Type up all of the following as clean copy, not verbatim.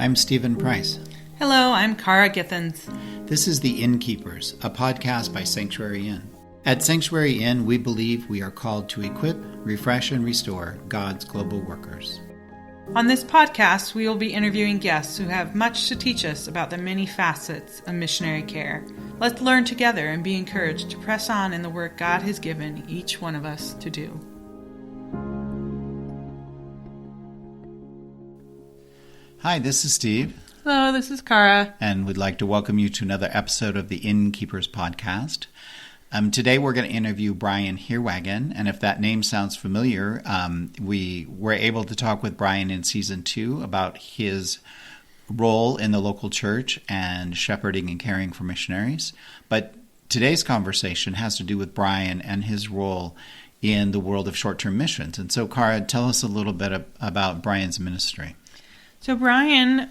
I'm Stephen Price. Hello, I'm Cara Githens. This is The Innkeepers, a podcast by Sanctuary Inn. At Sanctuary Inn, we believe we are called to equip, refresh, and restore God's global workers. On this podcast, we will be interviewing guests who have much to teach us about the many facets of missionary care. Let's learn together and be encouraged to press on in the work God has given each one of us to do. Hi, this is Steve. Hello, this is Cara. And we'd like to welcome you to another episode of the Innkeepers podcast. Today we're going to interview Brian HEERWAGEN, and if that name sounds familiar, we were able to talk with Brian in Season 2 about his role in the local church and shepherding and caring for missionaries. But today's conversation has to do with Brian and his role in the world of short-term missions. And so, Cara, tell us a little bit about Brian's ministry. So Brian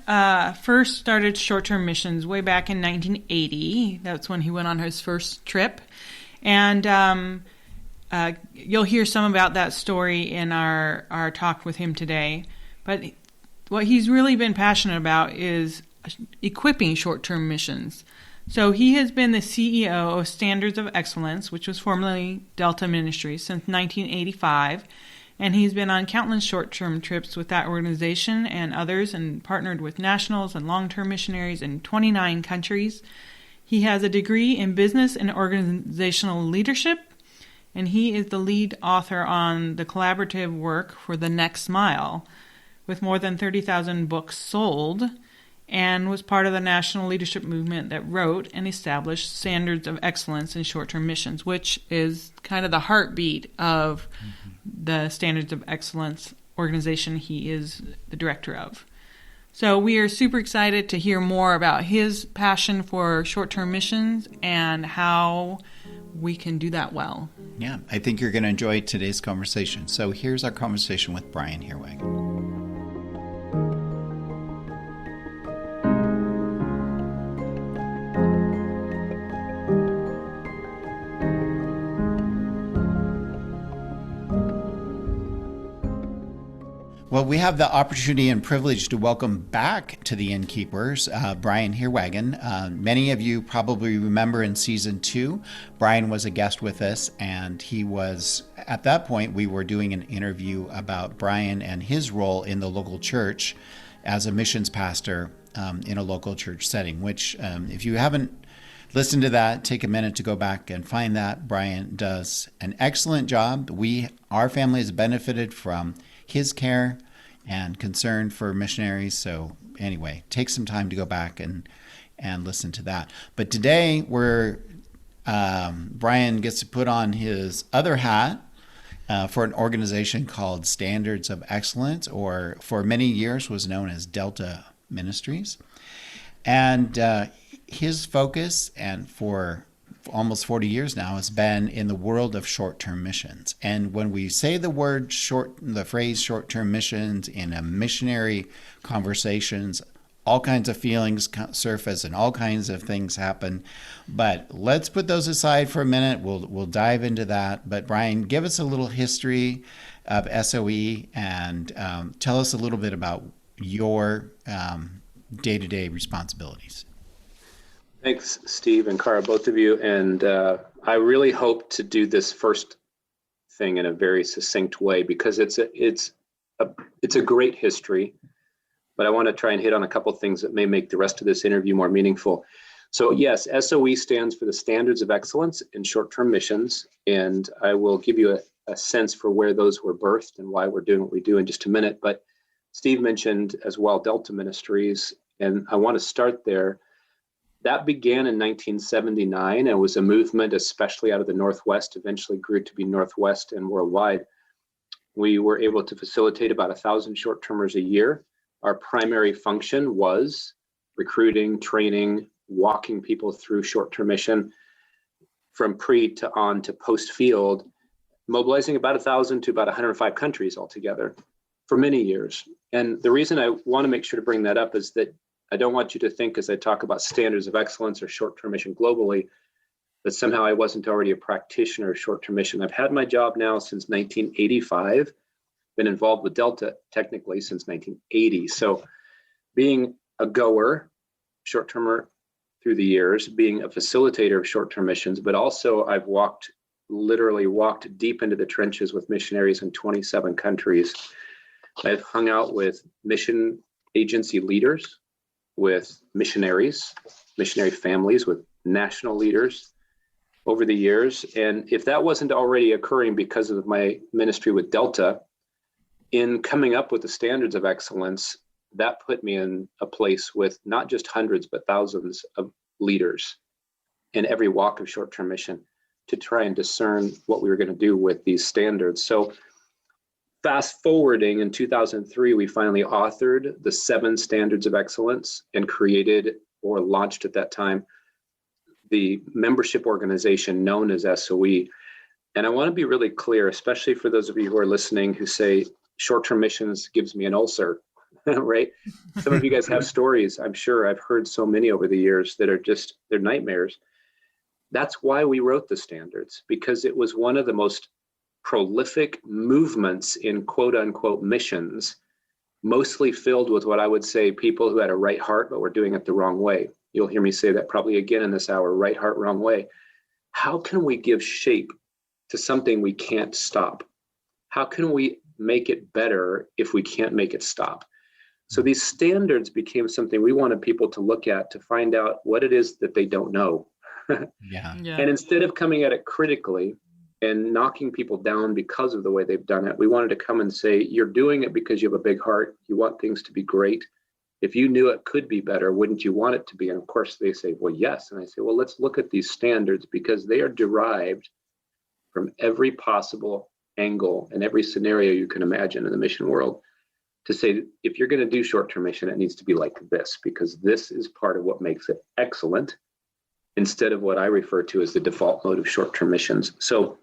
first started short-term missions way back in 1980. That's when he went on his first trip. And you'll hear some about that story in our talk with him today. But what he's really been passionate about is equipping short-term missions. So he has been the CEO of Standards of Excellence, which was formerly Delta Ministries, since 1985. And he's been on countless short-term trips with that organization and others and partnered with nationals and long-term missionaries in 29 countries. He has a degree in business and organizational leadership, and he is the lead author on the collaborative work for The Next Mile, with more than 30,000 books sold, and was part of the national leadership movement that wrote and established Standards of Excellence in Short-Term Missions, which is kind of the heartbeat of the Standards of Excellence organization he is the director of. So we are super excited to hear more about his passion for short-term missions and how we can do that well. Yeah, I think you're going to enjoy today's conversation. So here's our conversation with Brian HEERWAGEN. Well, we have the opportunity and privilege to welcome back to the Innkeepers, Brian HEERWAGEN. Many of you probably remember in Season 2, Brian was a guest with us, and he was, at that point, we were doing an interview about Brian and his role in the local church as a missions pastor in a local church setting, which if you haven't listened to that, take a minute to go back and find that. Brian does an excellent job. Our family has benefited from his care and concern for missionaries. So anyway, take some time to go back and listen to that. But today Brian gets to put on his other hat for an organization called Standards of Excellence, or for many years was known as Delta Ministries. And his focus, and for almost 40 years now, has been in the world of short-term missions. And when we say the phrase short-term missions in a missionary conversations, all kinds of feelings surface and all kinds of things happen. But let's put those aside for a minute. We'll dive into that. But Brian, give us a little history of SOE and tell us a little bit about your day-to-day responsibilities. Thanks, Steve and Cara, both of you. And I really hope to do this first thing in a very succinct way, because it's a great history, but I want to try and hit on a couple things that may make the rest of this interview more meaningful. So yes, SOE stands for the Standards of Excellence in Short-Term Missions, and I will give you a sense for where those were birthed and why we're doing what we do in just a minute. But Steve mentioned as well Delta Ministries, and I want to start there. That began in 1979 and was a movement, especially out of the Northwest, eventually grew to be Northwest and worldwide. We were able to facilitate about 1,000 short-termers a year. Our primary function was recruiting, training, walking people through short-term mission from pre to on to post-field, mobilizing about 1,000 to about 105 countries altogether for many years. And the reason I want to make sure to bring that up is that I don't want you to think, as I talk about Standards of Excellence or short-term mission globally, that somehow I wasn't already a practitioner of short-term mission. I've had my job now since 1985, been involved with Delta technically since 1980. So being a goer, short-termer through the years, being a facilitator of short-term missions, but also I've literally walked deep into the trenches with missionaries in 27 countries. I've hung out with mission agency leaders, with missionaries, missionary families, with national leaders over the years. And if that wasn't already occurring because of my ministry with Delta, in coming up with the standards of excellence, that put me in a place with not just hundreds, but thousands of leaders in every walk of short-term mission to try and discern what we were going to do with these standards. So fast forwarding, in 2003, we finally authored the 7 standards of excellence and created, or launched at that time, the membership organization known as SOE. And I want to be really clear, especially for those of you who are listening who say, short-term missions gives me an ulcer, right? Some of you guys have stories. I'm sure I've heard so many over the years that are just, they're nightmares. That's why we wrote the standards, because it was one of the most prolific movements in quote unquote missions, mostly filled with what I would say people who had a right heart, but were doing it the wrong way. You'll hear me say that probably again in this hour, right heart, wrong way. How can we give shape to something we can't stop? How can we make it better if we can't make it stop? So these standards became something we wanted people to look at to find out what it is that they don't know. Yeah. And instead of coming at it critically and knocking people down because of the way they've done it, we wanted to come and say, you're doing it because you have a big heart. You want things to be great. If you knew it could be better, wouldn't you want it to be? And of course they say, well, yes. And I say, well, let's look at these standards because they are derived from every possible angle and every scenario you can imagine in the mission world, to say, if you're going to do short-term mission, it needs to be like this, because this is part of what makes it excellent, instead of what I refer to as the default mode of short-term missions. So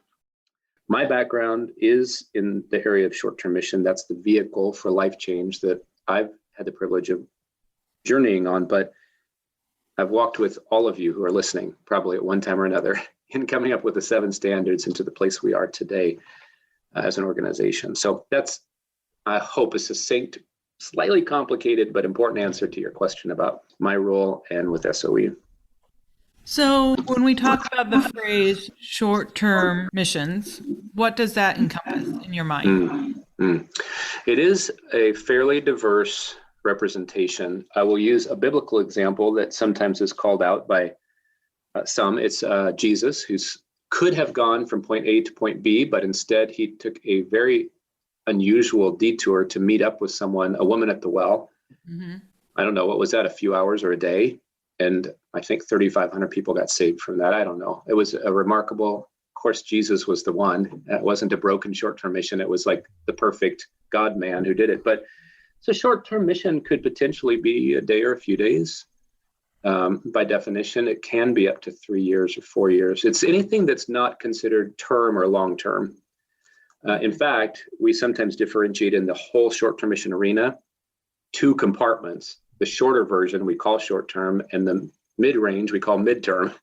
my background is in the area of short-term mission. That's the vehicle for life change that I've had the privilege of journeying on, but I've walked with all of you who are listening, probably at one time or another, in coming up with the 7 standards into the place we are today as an organization. So that's, I hope, a succinct, slightly complicated, but important answer to your question about my role and with SOE. So when we talk about the phrase short-term missions, what does that encompass in your mind? It is a fairly diverse representation. I will use a biblical example that sometimes is called out by some. It's Jesus, who could have gone from point A to point B, but instead he took a very unusual detour to meet up with someone, a woman at the well. I don't know, what was that, a few hours or a day? And I think 3,500 people got saved from that. I don't know. It was a remarkable, of course, Jesus was the one. It wasn't a broken short-term mission. It was like the perfect God man who did it. But so short-term mission could potentially be a day or a few days. By definition, it can be up to 3 years or 4 years. It's anything that's not considered term or long-term. In fact, we sometimes differentiate in the whole short-term mission arena 2 compartments. The shorter version we call short-term, and the mid-range we call mid-term.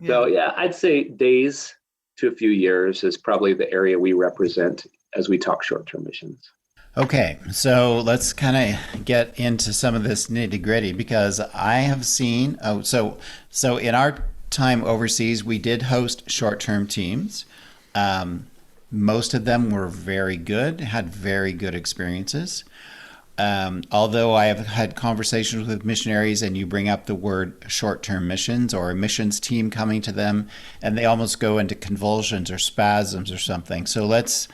So yeah, I'd say days to a few years is probably the area we represent as we talk short-term missions. Okay, so let's kind of get into some of this nitty-gritty, because I have seen, so in our time overseas, we did host short-term teams. Most of them were very good, had very good experiences. Although I have had conversations with missionaries and you bring up the word short-term missions or a missions team coming to them, and they almost go into convulsions or spasms or something. So let's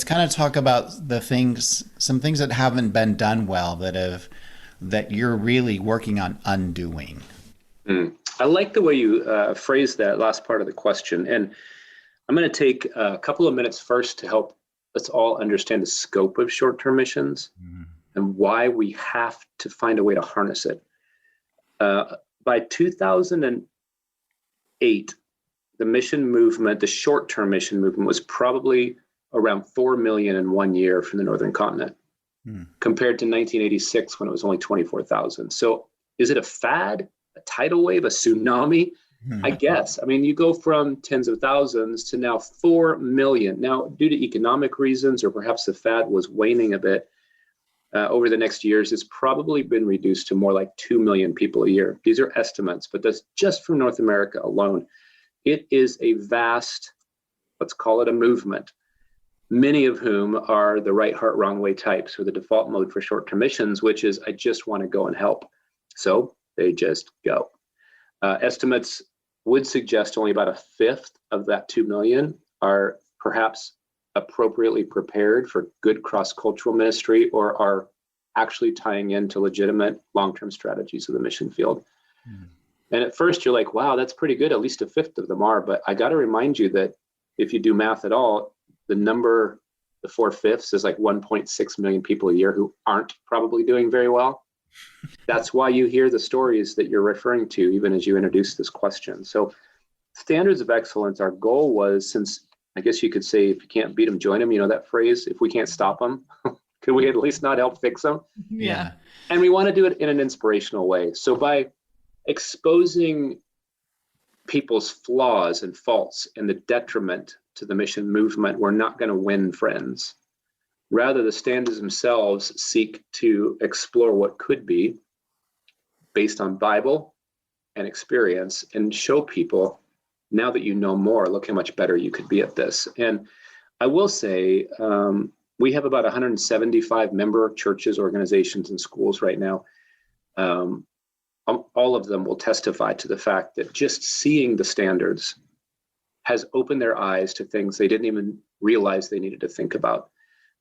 kind of talk about some things that haven't been done well that you're really working on undoing. I like the way you phrased that last part of the question. And I'm going to take a couple of minutes first to help us all understand the scope of short-term missions and why we have to find a way to harness it. By 2008, the mission movement, the short-term mission movement, was probably around 4 million in 1 year from the Northern Continent, compared to 1986 when it was only 24,000. So is it a fad, a tidal wave, a tsunami? I guess. I mean, you go from tens of thousands to now 4 million. Now, due to economic reasons, or perhaps the fad was waning a bit, over the next years, it's probably been reduced to more like 2 million people a year. These are estimates, but that's just from North America alone. It is a vast, let's call it a movement, many of whom are the right heart, wrong way types, or the default mode for short-term missions, which is, I just want to go and help. So they just go. Estimates would suggest only about a fifth of that 2 million are perhaps appropriately prepared for good cross-cultural ministry or are actually tying into legitimate long-term strategies of the mission field. And at first you're like, wow, that's pretty good. At least a fifth of them are. But I got to remind you that if you do math at all, the number, the 4/5 is like 1.6 million people a year who aren't probably doing very well. That's why you hear the stories that you're referring to, even as you introduce this question. So standards of excellence, our goal was, since I guess you could say, if you can't beat them, join them. You know that phrase, if we can't stop them, could we at least not help fix them? Yeah. And we want to do it in an inspirational way. So by exposing people's flaws and faults and the detriment to the mission movement, we're not going to win friends. Rather, the standards themselves seek to explore what could be based on Bible and experience and show people, now that you know more, look how much better you could be at this. And I will say, we have about 175 member churches, organizations, and schools right now. All of them will testify to the fact that just seeing the standards has opened their eyes to things they didn't even realize they needed to think about.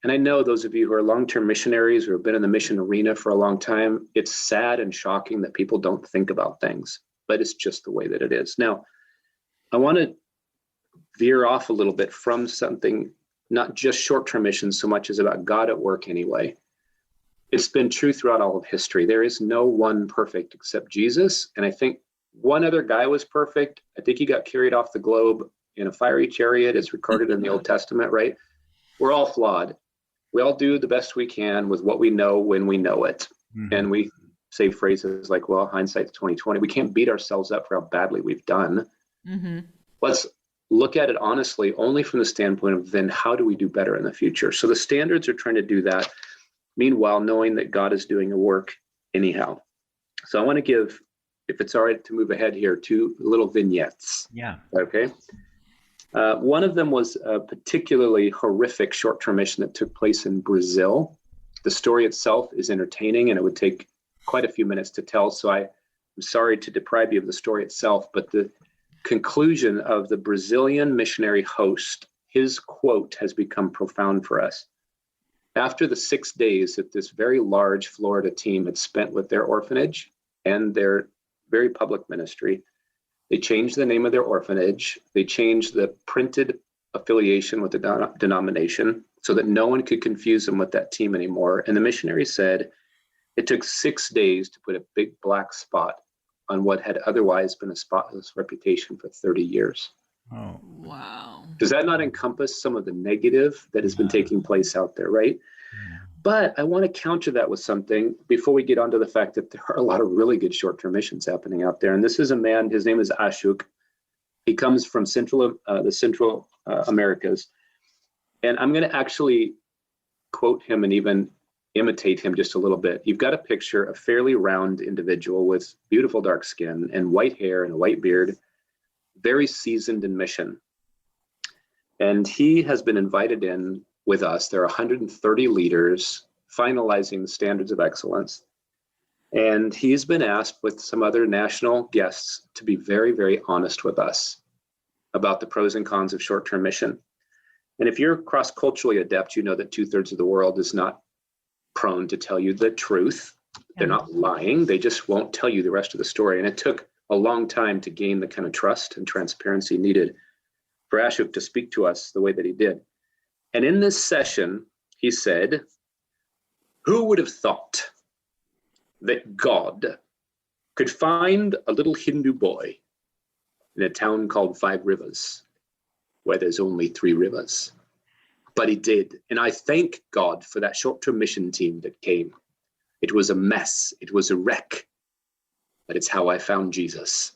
And I know those of you who are long-term missionaries or have been in the mission arena for a long time, it's sad and shocking that people don't think about things, but it's just the way that it is. Now, I want to veer off a little bit from something, not just short-term missions so much as about God at work anyway. It's been true throughout all of history. There is no one perfect except Jesus. And I think one other guy was perfect. I think he got carried off the globe in a fiery chariot, as recorded in the Old Testament, right? We're all flawed. We all do the best we can with what we know when we know it. Mm-hmm. And we say phrases like, well, hindsight's 2020. We can't beat ourselves up for how badly we've done. Mm-hmm. Let's look at it honestly, only from the standpoint of then how do we do better in the future? So the standards are trying to do that. Meanwhile, knowing that God is doing a work anyhow. So I want to give, if it's all right to move ahead here, 2 little vignettes. Yeah. Okay. One of them was a particularly horrific short-term mission that took place in Brazil. The story itself is entertaining and it would take quite a few minutes to tell. So I'm sorry to deprive you of the story itself, but the conclusion of the Brazilian missionary host, his quote has become profound for us. After the 6 days that this very large Florida team had spent with their orphanage and their very public ministry, they changed the name of their orphanage. They changed the printed affiliation with the denomination so that no one could confuse them with that team anymore. And the missionary said it took 6 days to put a big black spot on what had otherwise been a spotless reputation for 30 years. Oh, wow. Does that not encompass some of the negative that has been taking place out there, right? Yeah. But I want to counter that with something before we get onto the fact that there are a lot of really good short-term missions happening out there. And this is a man, his name is Ashok. He comes from the Central Americas. And I'm going to actually quote him and even imitate him just a little bit. You've got a picture, a fairly round individual with beautiful dark skin and white hair and a white beard, very seasoned in mission. And he has been invited in with us. There are 130 leaders finalizing the standards of excellence. And he's been asked with some other national guests to be very, very honest with us about the pros and cons of short-term mission. And if you're cross-culturally adept, you know that 2/3 of the world is not prone to tell you the truth. They're not lying. They just won't tell you the rest of the story. And it took a long time to gain the kind of trust and transparency needed for Ashok to speak to us the way that he did. And in this session, he said, who would have thought that God could find a little Hindu boy in a town called 5 Rivers, where there's only 3 rivers? But he did. And I thank God for that short-term mission team that came. It was a mess. It was a wreck. But it's how I found Jesus.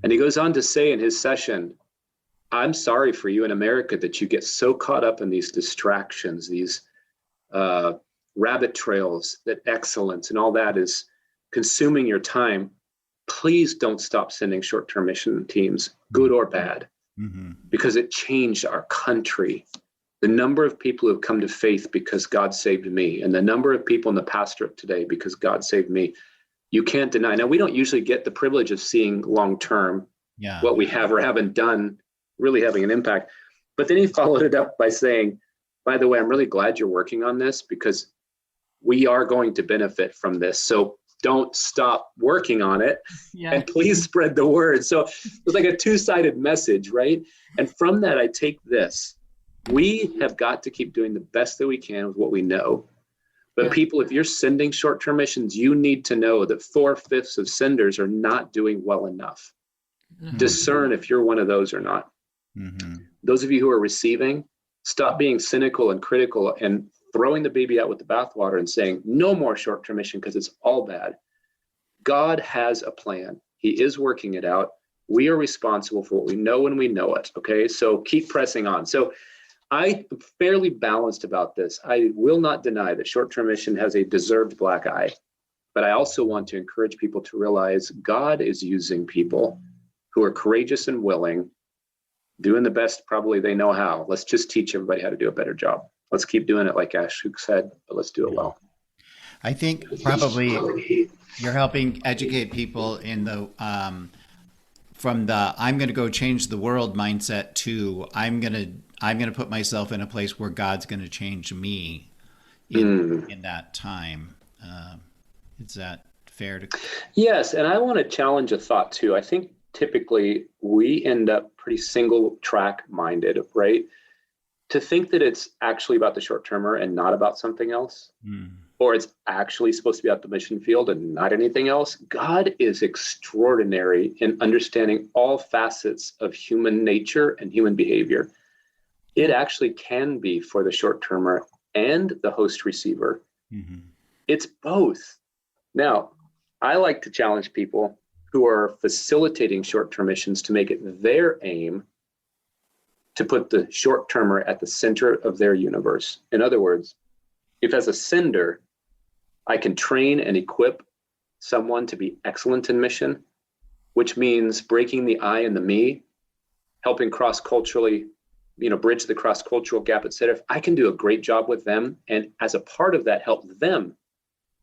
And he goes on to say in his session, I'm sorry for you in America that you get so caught up in these distractions, these rabbit trails, that excellence and all that is consuming your time, please don't stop sending short-term mission teams, good or bad, because it changed our country. The number of people who have come to faith because God saved me, and the number of people in the pastorate today because God saved me, you can't deny. Now, we don't usually get the privilege of seeing long-term what we have or haven't done really having an impact. But then he followed it up by saying, by the way, I'm really glad you're working on this because we are going to benefit from this. So don't stop working on it, and please spread the word. So it's like a two-sided message, right? And from that, I take this. We have got to keep doing the best that we can with what we know. But people, if you're sending short-term missions, you need to know that 4/5 of senders are not doing well enough. Discern if you're one of those or not. Those of you who are receiving, stop being cynical and critical and throwing the baby out with the bathwater and saying, no more short-term mission because it's all bad. God has a plan. He is working it out. We are responsible for what we know when we know it, okay? So keep pressing on. So I'm fairly balanced about this. I will not deny that short-term mission has a deserved black eye, but I also want to encourage people to realize God is using people who are courageous and willing, doing the best probably they know how. Let's just teach everybody how to do a better job. Let's keep doing it like Ashuk said, but let's do it well. I think probably you're helping educate people in the from the I'm going to go change the world mindset to I'm going to put myself in a place where God's going to change me in that time. Is that fair to? Yes, and I want to challenge a thought too. I think typically we end up pretty single track minded, right? To think that it's actually about the short-termer and not about something else, or it's actually supposed to be about the mission field and not anything else. God is extraordinary in understanding all facets of human nature and human behavior. It actually can be for the short-termer and the host receiver. It's both. Now, I like to challenge people who are facilitating short-term missions to make it their aim to put the short-termer at the center of their universe. In other words, if as a sender, I can train and equip someone to be excellent in mission, which means breaking the I and the me, helping cross-culturally, bridge the cross-cultural gap, et cetera. If I can do a great job with them, and as a part of that, help them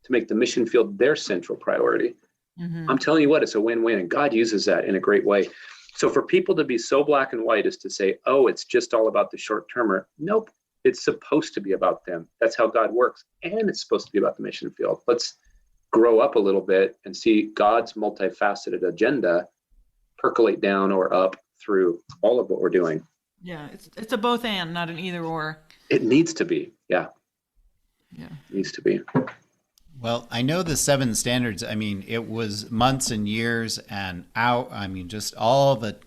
to make the mission field their central priority, I'm telling you what, it's a win-win, and God uses that in a great way. So for people to be so black and white as to say, oh, it's just all about the short-termer. Nope, it's supposed to be about them. That's how God works. And it's supposed to be about the mission field. Let's grow up a little bit and see God's multifaceted agenda percolate down or up through all of what we're doing. Yeah, it's a both and, not an either or. It needs to be, yeah. It needs to be. Well, I know the 7 standards, it was months and years and just all the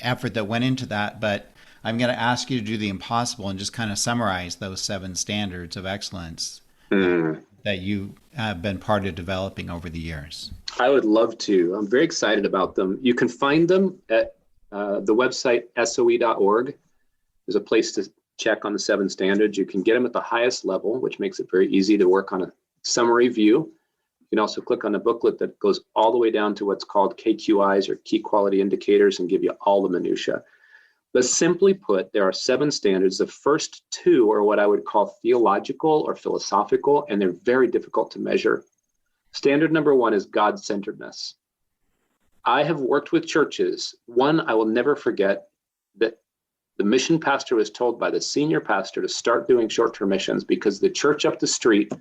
effort that went into that. But I'm going to ask you to do the impossible and just kind of summarize those 7 standards of excellence that you have been part of developing over the years. I would love to. I'm very excited about them. You can find them at the website, soe.org. There's a place to check on the 7 standards. You can get them at the highest level, which makes it very easy to work on a summary view. You can also click on the booklet that goes all the way down to what's called KQIs or key quality indicators and give you all the minutia. But simply put, there are 7 standards. The first 2 are what I would call theological or philosophical, and they're very difficult to measure. Standard number 1 is God-centeredness. I have worked with churches. One, I will never forget that the mission pastor was told by the senior pastor to start doing short-term missions because the church up the street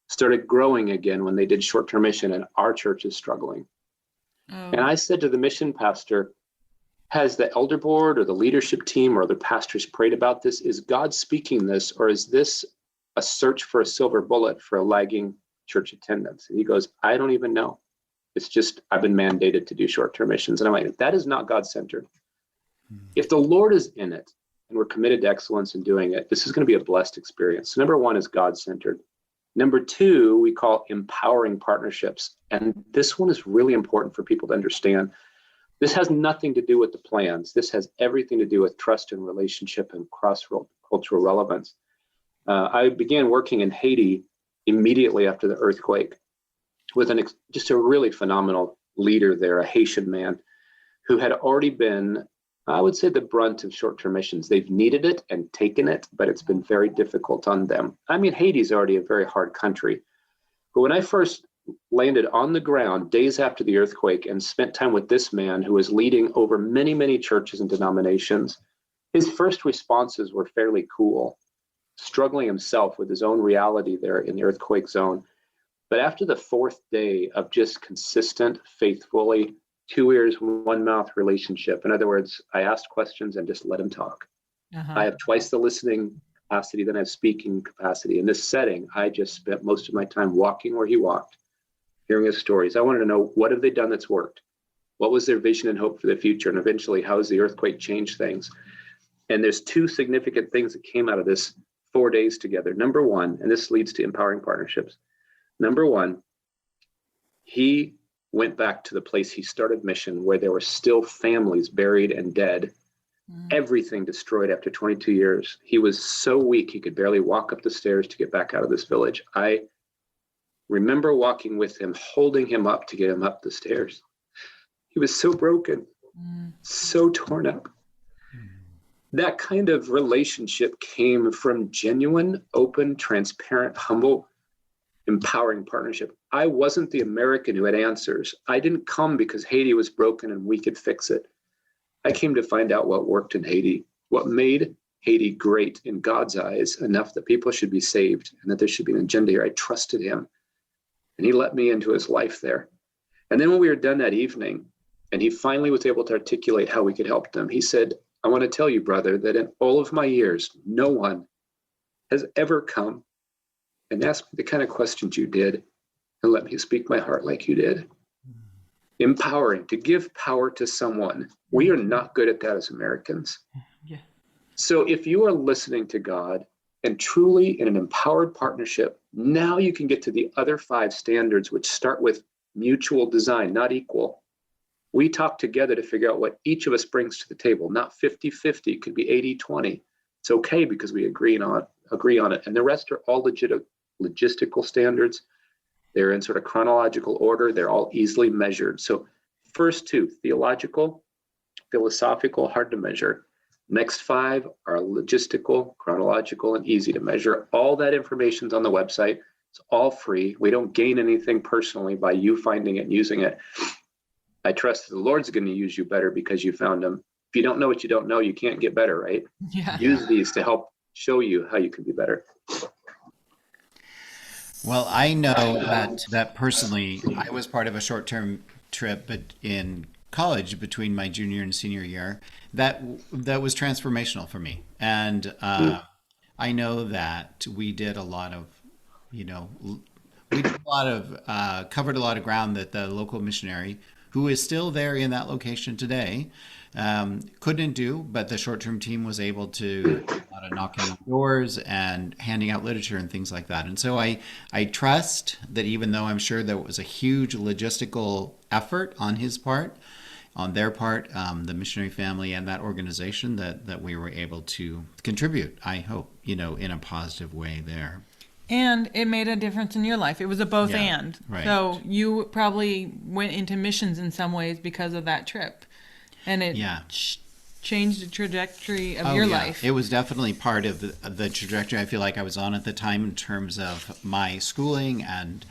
started growing again when they did short-term mission, and our church is struggling. And I said to the mission pastor, has the elder board or the leadership team or other pastors prayed about this? Is God speaking this, or is this a search for a silver bullet for a lagging church attendance? And he goes, I don't even know. It's just, I've been mandated to do short-term missions. And I'm like, that is not God-centered. If the Lord is in it and we're committed to excellence in doing it, this is going to be a blessed experience. So number 1 is God-centered. Number 2, we call empowering partnerships. And this one is really important for people to understand. This has nothing to do with the plans. This has everything to do with trust and relationship and cross-cultural relevance. I began working in Haiti immediately after the earthquake with just a really phenomenal leader there, a Haitian man who had already been, I would say, the brunt of short-term missions. They've needed it and taken it, but it's been very difficult on them. I mean, Haiti's already a very hard country. But when I first landed on the ground days after the earthquake and spent time with this man who was leading over many, many churches and denominations, his first responses were fairly cool, struggling himself with his own reality there in the earthquake zone. But after the fourth day of just consistent, faithfully, 2 ears, 1 mouth relationship, in other words, I asked questions and just let him talk. I have twice the listening capacity than I have speaking capacity. In this setting, I just spent most of my time walking where he walked, hearing his stories. I wanted to know, what have they done that's worked? What was their vision and hope for the future? And eventually, how has the earthquake changed things? And there's 2 significant things that came out of this 4 days together. Number one, and this leads to empowering partnerships. Number one, he went back to the place he started mission, where there were still families buried and dead, everything destroyed after 22 years. He was so weak, he could barely walk up the stairs to get back out of this village. I remember walking with him, holding him up to get him up the stairs. He was so broken, so torn up. That kind of relationship came from genuine, open, transparent, humble, empowering partnership. I wasn't the American who had answers. I didn't come because Haiti was broken and we could fix it. I came to find out what worked in Haiti, what made Haiti great in God's eyes, enough that people should be saved and that there should be an agenda here. I trusted him, and he let me into his life there. And then when we were done that evening, and he finally was able to articulate how we could help them, he said, I want to tell you, brother, that in all of my years, no one has ever come and asked me the kind of questions you did and let me speak my heart like you did. Empowering, to give power to someone. We are not good at that as Americans. Yeah. So if you are listening to God and truly in an empowered partnership, now you can get to the other 5 standards, which start with mutual design, not equal. We talk together to figure out what each of us brings to the table, not 50-50, it could be 80-20. It's okay because we agree on it. And the rest are all logistical standards. They're in sort of chronological order. They're all easily measured. So first 2, theological, philosophical, hard to measure. Next 5 are logistical, chronological, and easy to measure. All that information's on the website. It's all free. We don't gain anything personally by you finding it and using it. I trust the Lord's going to use you better because you found them. If you don't know what you don't know, you can't get better, right? Yeah. Use these to help show you how you can be better. Well, I know that personally, I was part of a short-term trip in college between my junior and senior year that was transformational for me. And I know that we did a lot of, covered a lot of ground that the local missionary, who is still there in that location today, couldn't do, but the short-term team was able to do a lot of knocking on doors and handing out literature and things like that. And so I trust that even though I'm sure there was a huge logistical effort on their part, the missionary family and that organization, that we were able to contribute, I hope, in a positive way there. And it made a difference in your life. It was a both and. Right. So you probably went into missions in some ways because of that trip. And it changed the trajectory of your life. It was definitely part of the trajectory I feel like I was on at the time in terms of my schooling and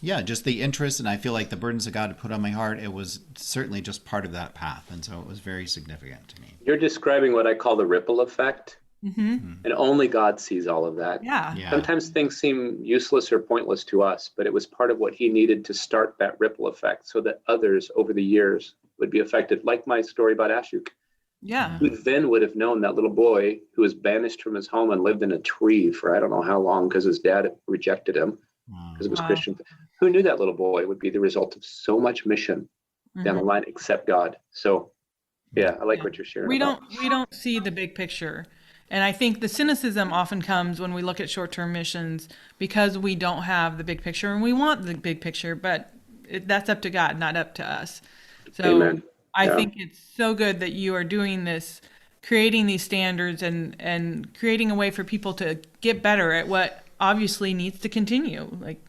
just the interest. And I feel like the burdens that God had put on my heart, it was certainly just part of that path. And so it was very significant to me. You're describing what I call the ripple effect. And only God sees all of that. Yeah. Sometimes things seem useless or pointless to us, but it was part of what he needed to start that ripple effect so that others over the years would be affected, like my story about Ashuk. Yeah. Who then would have known that little boy who was banished from his home and lived in a tree for I don't know how long because his dad rejected him because it was Christian. Who knew that little boy would be the result of so much mission down the line except God? So, yeah, I like what you're sharing. We don't see the big picture. And I think the cynicism often comes when we look at short-term missions because we don't have the big picture and we want the big picture, but that's up to God, not up to us. So I think it's so good that you are doing this creating these standards and creating a way for people to get better at what obviously needs to continue. Like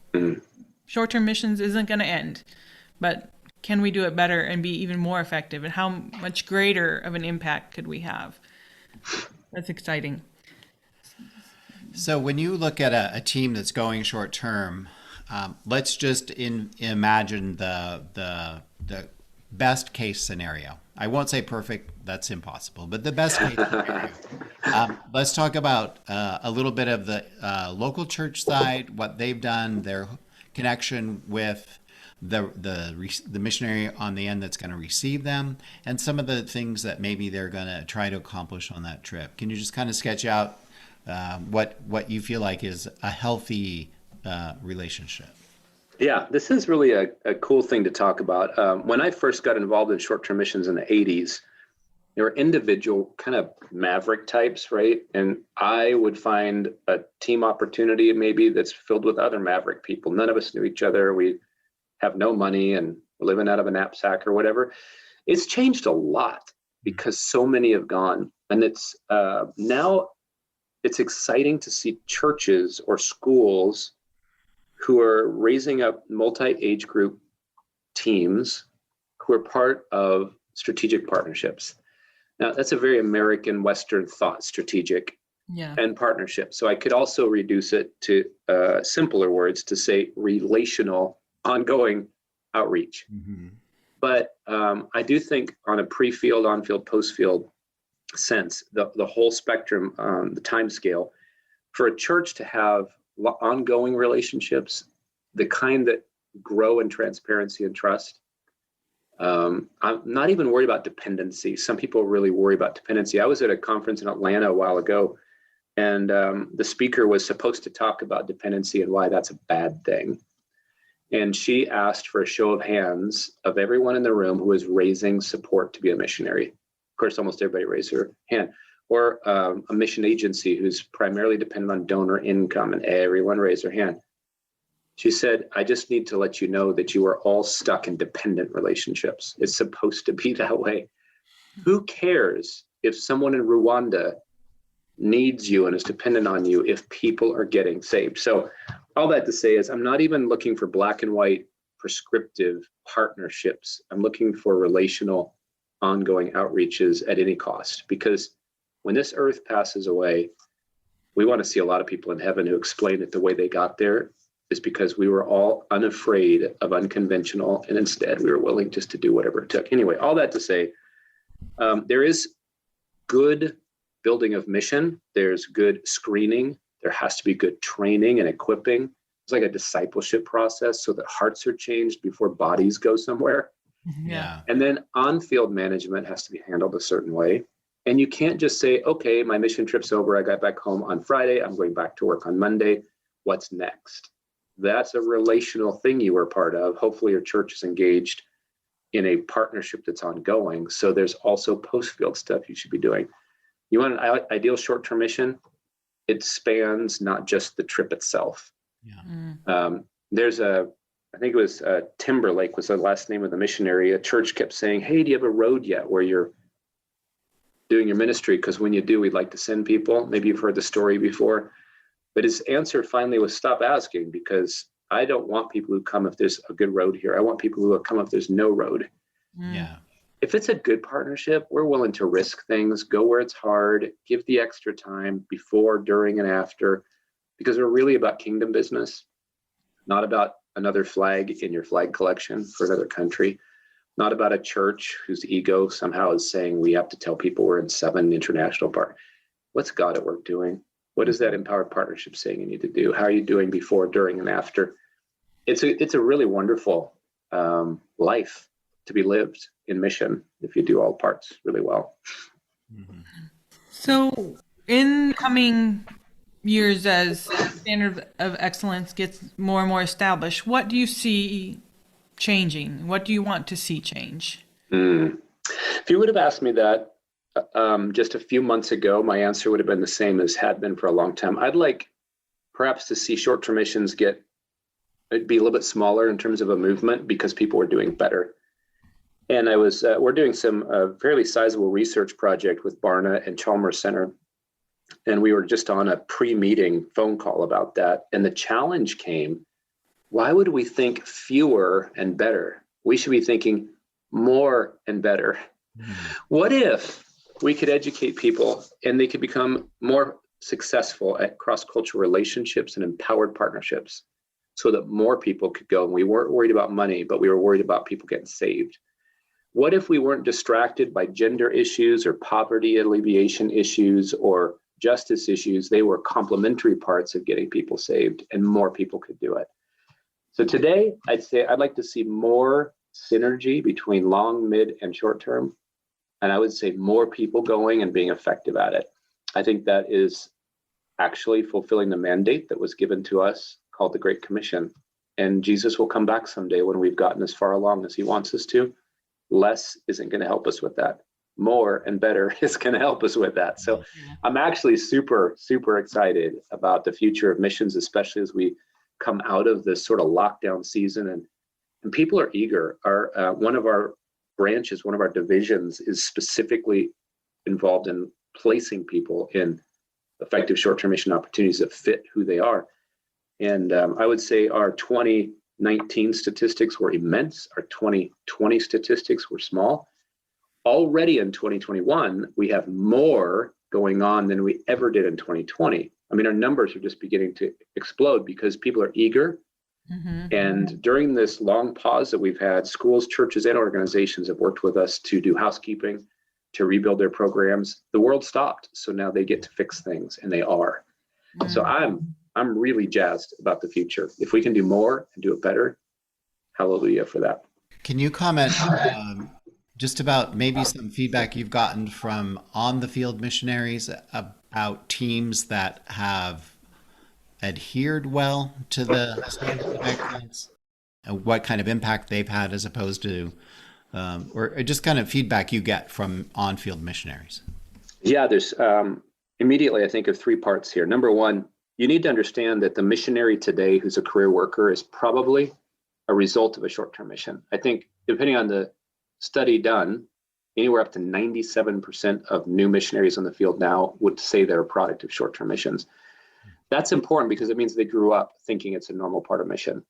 short-term missions isn't going to end, but can we do it better and be even more effective? And how much greater of an impact could we have? That's exciting. So when you look at a team that's going short term, let's just imagine the best case scenario. I won't say perfect, that's impossible, but the best case scenario. Let's talk about a little bit of the local church side, what they've done, their connection with the missionary on the end that's going to receive them, and some of the things that maybe they're going to try to accomplish on that trip. Can you just kind of sketch out what you feel like is a healthy relationship? Yeah, this is really a cool thing to talk about. When I first got involved in short-term missions in the 80s, there were individual kind of maverick types, right? And I would find a team opportunity maybe that's filled with other maverick people. None of us knew each other. We have no money and we're living out of a knapsack or whatever. It's changed a lot because so many have gone. And it's now it's exciting to see churches or schools who are raising up multi-age group teams who are part of strategic partnerships. Now, that's a very American Western thought, strategic and partnership. So I could also reduce it to simpler words to say relational, ongoing outreach. Mm-hmm. But I do think on a pre-field, on-field, post-field sense, the whole spectrum, the time scale, for a church to have ongoing relationships, the kind that grow in transparency and trust. I'm not even worried about dependency. Some people really worry about dependency. I was at a conference in Atlanta a while ago, and the speaker was supposed to talk about dependency and why that's a bad thing. And she asked for a show of hands of everyone in the room who was raising support to be a missionary. Of course, almost everybody raised their hand. Or a mission agency who's primarily dependent on donor income, and everyone raised their hand. She said, I just need to let you know that you are all stuck in dependent relationships. It's supposed to be that way. Who cares if someone in Rwanda needs you and is dependent on you if people are getting saved? So all that to say is I'm not even looking for black and white prescriptive partnerships. I'm looking for relational, ongoing outreaches at any cost, because when this earth passes away, we want to see a lot of people in heaven who explain that the way they got there is because we were all unafraid of unconventional, and instead we were willing just to do whatever it took. Anyway, all that to say, there is good building of mission. There's good screening. There has to be good training and equipping. It's like a discipleship process so that hearts are changed before bodies go somewhere. Yeah. And then on-field management has to be handled a certain way. And you can't just say, okay, my mission trip's over. I got back home on Friday. I'm going back to work on Monday. What's next? That's a relational thing you were part of. Hopefully your church is engaged in a partnership that's ongoing. So there's also post-field stuff you should be doing. You want an ideal short-term mission? It spans not just the trip itself. Yeah. There's I think it was Timberlake was the last name of the missionary. A church kept saying, hey, do you have a road yet where you're doing your ministry? Because when you do, we'd like to send people. Maybe you've heard the story before. But his answer finally was stop asking, because I don't want people who come if there's a good road here. I want people who will come if there's no road. Yeah. If it's a good partnership, we're willing to risk things, go where it's hard, give the extra time before, during, and after, because we're really about kingdom business, not about another flag in your flag collection for another country, not about a church whose ego somehow is saying we have to tell people we're in 7 international parks. What's God at work doing? What is that empowered partnership saying you need to do? How are you doing before, during, and after? It's a really wonderful life to be lived in mission if you do all parts really well. Mm-hmm. So in coming years, as standard of excellence gets more and more established, what do you see changing? What do you want to see change? If you would have asked me that just a few months ago, my answer would have been the same as had been for a long time. I'd like perhaps to see short-term missions be a little bit smaller in terms of a movement because people are doing better. And we're doing some fairly sizable research project with Barna and Chalmers Center. And we were just on a pre-meeting phone call about that. And the challenge came, why would we think fewer and better? We should be thinking more and better. What if we could educate people and they could become more successful at cross-cultural relationships and empowered partnerships so that more people could go? And we weren't worried about money, but we were worried about people getting saved. What if we weren't distracted by gender issues or poverty alleviation issues or justice issues? They were complementary parts of getting people saved, and more people could do it. So today, I'd say I'd like to see more synergy between long, mid, and short term. And I would say more people going and being effective at it. I think that is actually fulfilling the mandate that was given to us called the Great Commission. And Jesus will come back someday when we've gotten as far along as he wants us to. Less isn't going to help us with that. More and better is going to help us with that. So I'm actually super, super excited about the future of missions, especially as we come out of this sort of lockdown season. And people are eager. One of our branches, one of our divisions is specifically involved in placing people in effective short-term mission opportunities that fit who they are. And I would say our 2019 statistics were immense. Our 2020 statistics were small. Already in 2021, we have more going on than we ever did in 2020. I mean, our numbers are just beginning to explode because people are eager. And during this long pause that we've had, schools, churches, and organizations have worked with us to do housekeeping, to rebuild their programs. The world stopped, so now they get to fix things, and they are. So I'm really jazzed about the future. If we can do more and do it better, hallelujah for that. Can you comment just about maybe some feedback you've gotten from on-the-field missionaries about teams that have adhered well to the standards of excellence, and what kind of impact they've had as opposed to, or just kind of feedback you get from on-field missionaries? Yeah, there's immediately I think of three parts here. Number one, you need to understand that the missionary today who's a career worker is probably a result of a short-term mission. I think depending on the study done, anywhere up to 97% of new missionaries in the field now would say they're a product of short-term missions. That's important because it means they grew up thinking it's a normal part of mission,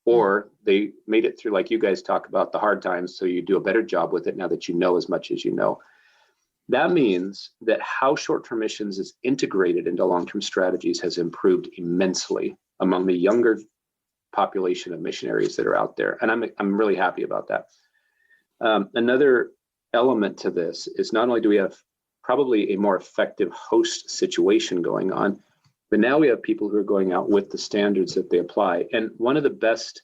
or they made it through, like you guys talk about, the hard times, so you do a better job with it now that you know as much as you know. That means that how short-term missions is integrated into long-term strategies has improved immensely among the younger population of missionaries that are out there, and I'm really happy about that. Another element to this is not only do we have probably a more effective host situation going on, but now we have people who are going out with the standards that they apply. And one of the best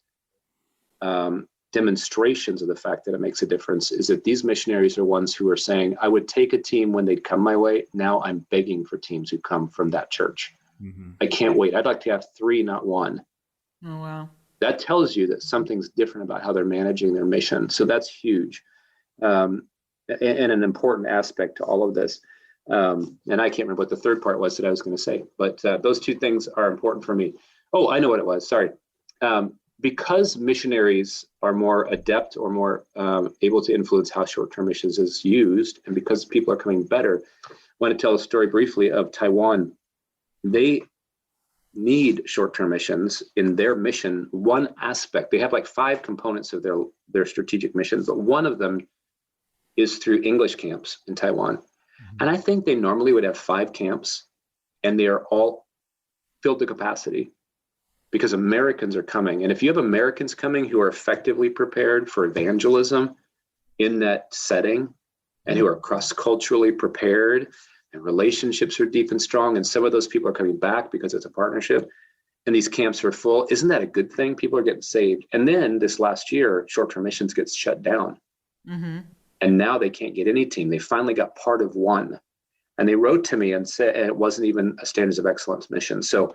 demonstrations of the fact that it makes a difference is that these missionaries are ones who are saying, I would take a team when they'd come my way. Now I'm begging for teams who come from that church. I can't wait. I'd like to have 3, not 1. Oh, wow. That tells you that something's different about how they're managing their mission. So that's huge. And an important aspect to all of this. And I can't remember what the third part was that I was going to say, but those two things are important for me. Oh, I know what it was. Sorry. Because missionaries are more adept or more able to influence how short-term missions is used, and because people are coming better, I want to tell a story briefly of Taiwan. They need short-term missions in their mission. One aspect, they have like 5 components of their strategic missions, but one of them is through English camps in Taiwan. And I think they normally would have 5 camps, and they are all filled to capacity because Americans are coming. And if you have Americans coming who are effectively prepared for evangelism in that setting, and who are cross-culturally prepared, and relationships are deep and strong, and some of those people are coming back because it's a partnership, and these camps are full, isn't that a good thing? People are getting saved. And then this last year, short-term missions gets shut down. And now they can't get any team. They finally got part of one. And they wrote to me and said, and it wasn't even a Standards of Excellence mission. So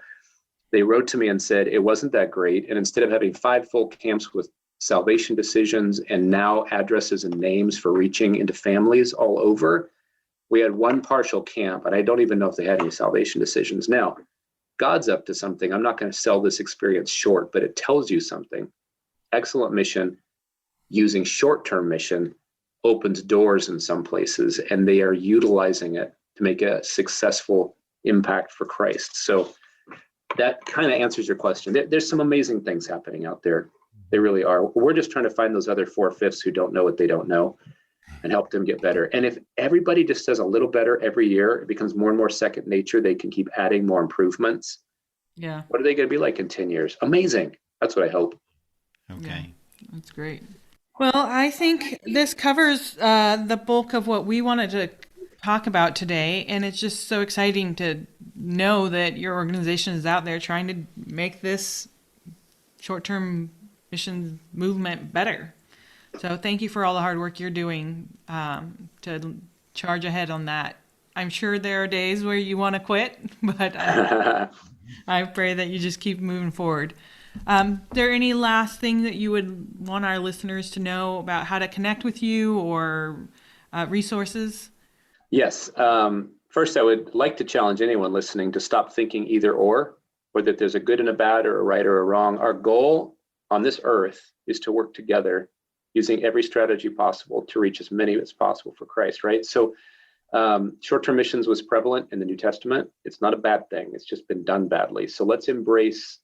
they wrote to me and said, it wasn't that great. And instead of having 5 full camps with salvation decisions and now addresses and names for reaching into families all over, we had 1 partial camp, and I don't even know if they had any salvation decisions. Now, God's up to something. I'm not going to sell this experience short, but it tells you something. Excellent mission using short-term mission opens doors in some places, and they are utilizing it to make a successful impact for Christ. So that kind of answers your question. There's some amazing things happening out there. They really are. We're just trying to find those other 4/5 who don't know what they don't know and help them get better. And if everybody just does a little better every year, it becomes more and more second nature. They can keep adding more improvements. Yeah. What are they going to be like in 10 years? Amazing. That's what I hope. Okay. Yeah, that's great. Well, I think this covers the bulk of what we wanted to talk about today. And it's just so exciting to know that your organization is out there trying to make this short-term mission movement better. So thank you for all the hard work you're doing to charge ahead on that. I'm sure there are days where you want to quit, but I pray that you just keep moving forward. There any last thing that you would want our listeners to know about how to connect with you or resources? Yes. First, I would like to challenge anyone listening to stop thinking either or that there's a good and a bad or a right or a wrong. Our goal on this earth is to work together using every strategy possible to reach as many as possible for Christ, right? So short-term missions was prevalent in the New Testament. It's not a bad thing. It's just been done badly. So let's embrace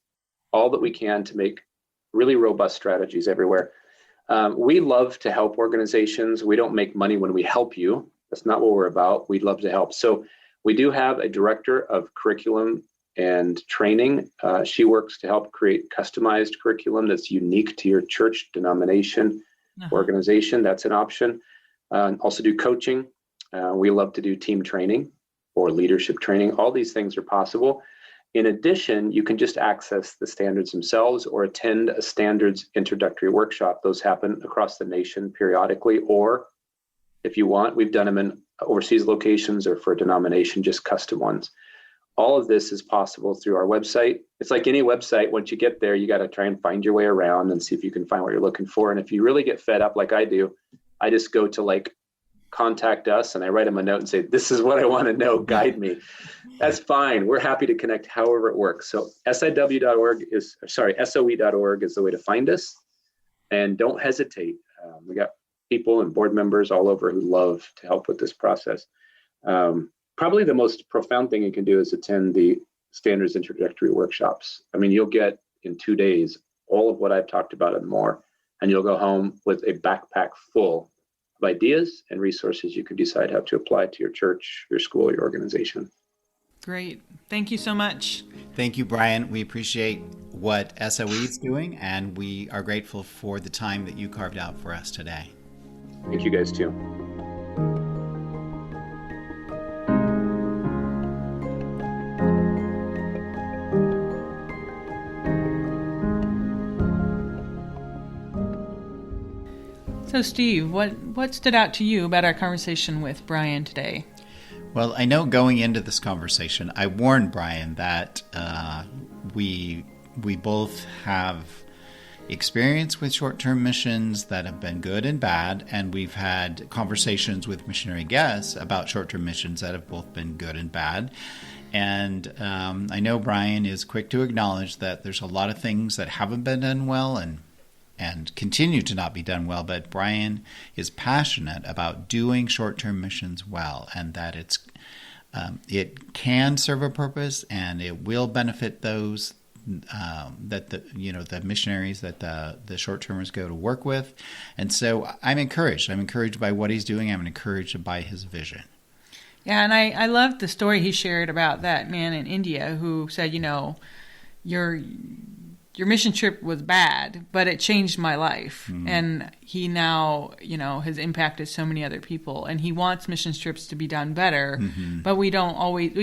all that we can to make really robust strategies everywhere. We love to help organizations. We don't make money when we help you. That's not what we're about. We'd love to help. So we do have a director of curriculum and training. She works to help create customized curriculum that's unique to your church, denomination, organization. That's an option. Also do coaching. We love to do team training or leadership training. All these things are possible. In addition, you can just access the standards themselves or attend a standards introductory workshop. Those happen across the nation periodically, or if you want, we've done them in overseas locations or for a denomination, just custom ones. All of this is possible through our website. It's like any website. Once you get there, you got to try and find your way around and see if you can find what you're looking for. And if you really get fed up like I do, I just go to like contact us and I write them a note and say, this is what I want to know, guide me. That's fine. We're happy to connect however it works. So SOE.org is the way to find us. And don't hesitate. We got people and board members all over who love to help with this process. Probably the most profound thing you can do is attend the standards introductory workshops. I mean, you'll get in 2 days all of what I've talked about and more, and you'll go home with a backpack full of ideas and resources you can decide how to apply to your church, your school, your organization. Great. Thank you so much. Thank you, Brian. We appreciate what SOE is doing, and we are grateful for the time that you carved out for us today. Thank you guys too. So, Steve, what stood out to you about our conversation with Brian today? Well, I know going into this conversation, I warned Brian that we both have experience with short-term missions that have been good and bad, and we've had conversations with missionary guests about short-term missions that have both been good and bad. And I know Brian is quick to acknowledge that there's a lot of things that haven't been done well and continue to not be done well, but Brian is passionate about doing short-term missions well, and that it can serve a purpose and it will benefit those that the missionaries that the short-termers go to work with. And so I'm encouraged. I'm encouraged by what he's doing. I'm encouraged by his vision. Yeah, and I loved the story he shared about that man in India who said, your mission trip was bad, but it changed my life. Mm-hmm. And he now, has impacted so many other people. And he wants mission trips to be done better, mm-hmm. but we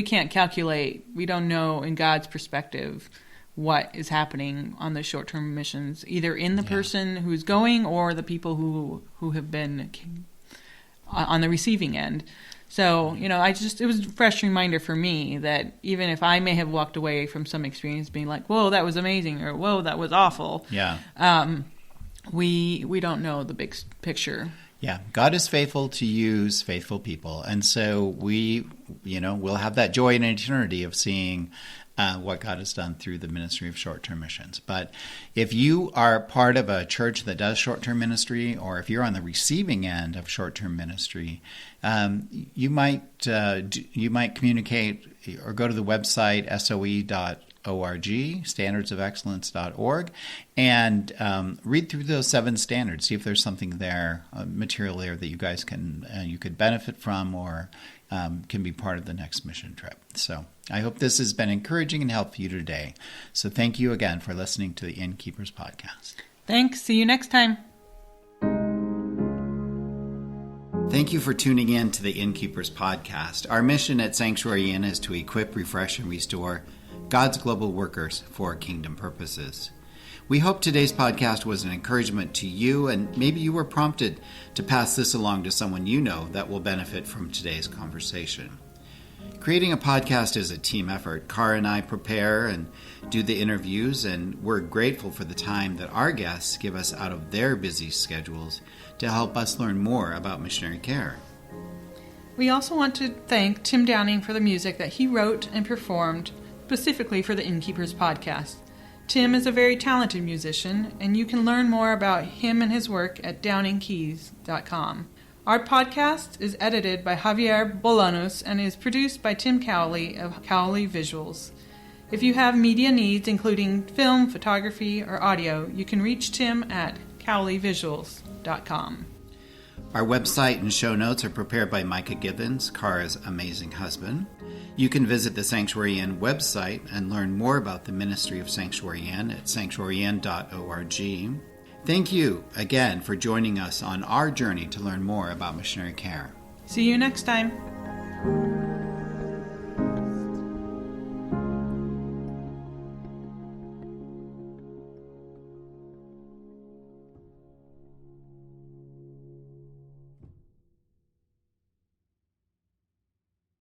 can't calculate. We don't know in God's perspective what is happening on the short-term missions, either in the person who's going or the people who have been on the receiving end. So, it was a fresh reminder for me that even if I may have walked away from some experience being like, whoa, that was amazing, or whoa, that was awful. Yeah. We don't know the big picture. Yeah. God is faithful to use faithful people. And so we'll have that joy in eternity of seeing what God has done through the ministry of short-term missions. But if you are part of a church that does short-term ministry, or if you're on the receiving end of short-term ministry, you might communicate or go to the website soe.org, standardsofexcellence.org, and read through those 7 standards. See if there's something there, material there that you guys can you could benefit from, or can be part of the next mission trip. So I hope this has been encouraging and helpful for you today. So thank you again for listening to the Innkeepers podcast. Thanks. See you next time. Thank you for tuning in to the Innkeepers podcast. Our mission at Sanctuary Inn is to equip, refresh, and restore God's global workers for kingdom purposes. We hope today's podcast was an encouragement to you, and maybe you were prompted to pass this along to someone you know that will benefit from today's conversation. Creating a podcast is a team effort. Cara and I prepare and do the interviews, and we're grateful for the time that our guests give us out of their busy schedules to help us learn more about missionary care. We also want to thank Tim Downing for the music that he wrote and performed specifically for the Innkeepers podcast. Tim is a very talented musician, and you can learn more about him and his work at downingkeys.com. Our podcast is edited by Javier Bolanos and is produced by Tim Cowley of Cowley Visuals. If you have media needs, including film, photography, or audio, you can reach Tim at cowleyvisuals.com. Our website and show notes are prepared by Micah Gibbons, Cara's amazing husband. You can visit the Sanctuary Inn website and learn more about the ministry of Sanctuary Inn at sanctuaryin.org. Thank you again for joining us on our journey to learn more about missionary care. See you next time.